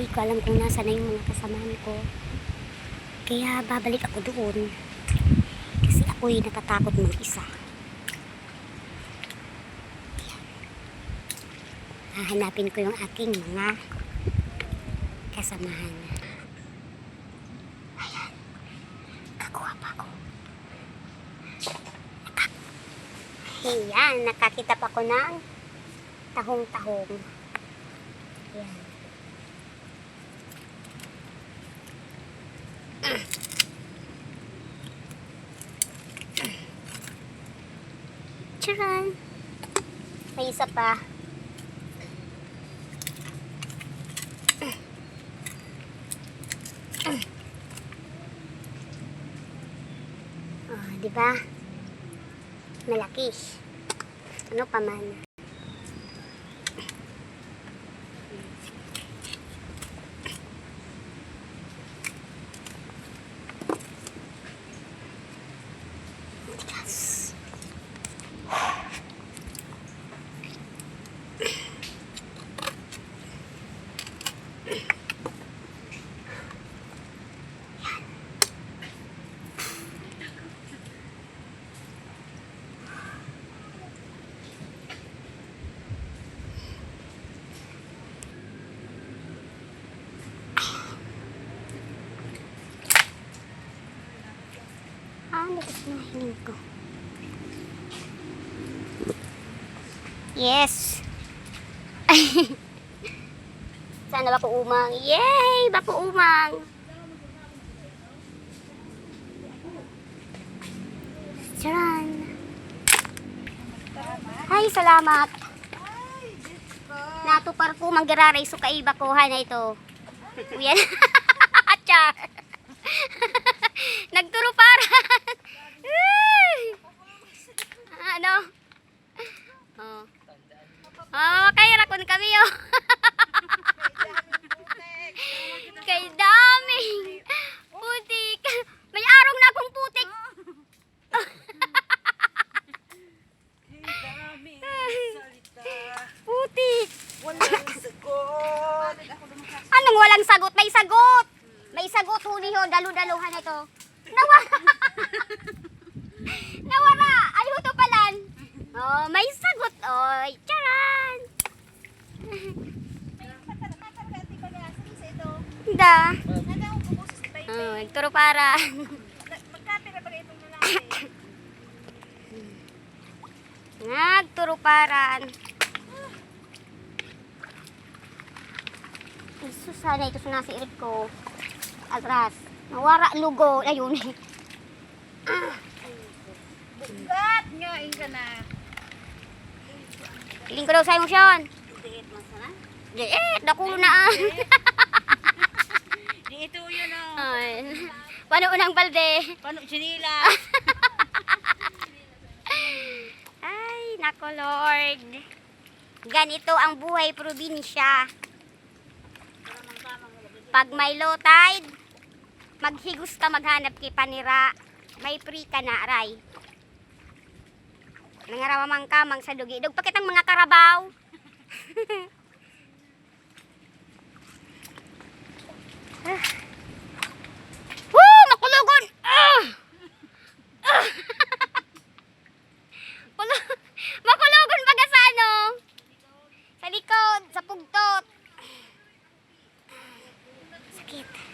ko alam kung nasa na yung mga kasamahan ko. Kaya babalik ako doon. Kasi ako'y natatakot mag-isa. Hahanapin ko yung aking mga kasamahan. Ayan. Kakuha pa ako. Ayan, nakakita pa ko ng tahong-tahong. Ayan. Charan! May isa pa. Oh, di ba? Malaki. Ano pa man. Tigas. Likas na hiling ko. Yes! Sana bako umang. Yay! Bako umang! Charan! Ay, salamat! Natupar ko, manggiraray so kaiba ko. Na ito. Uyan. Char! Nagturo para. Ano? Oh. Oh, kaya rakon kami yo. Kay daming putik. May arong na akong putik. Putik. Walang sagot. Anong walang sagot? May sagot. May sagot huli ho, dalu-daluhan ito. Nawala. Nawala. Ayaw to palan. Oh, may sagot. Oy, charan. Da. Oh, nagturo para. Nagturo paran. Isus, sana ito sa irip ko. Agras. Nawara lugo. Ayun. Bugat nga, ka na. Piling ko daw sa emosyon. Diit mo sana? Diit, nakulo na. Di ito yun o. Paano unang balde? Paano sinila? Ay, nako Lord. Ganito ang buhay probinsya. Pag may low tide, maghigos ka maghanap kay panira. May free ka na, aray. Nangarawamang kamang sa dugi. Dug pakitang mga karabaw. Woo! Makulugon! Makulugon baga sa ano? Sa likod, sa pugtot. Sakit.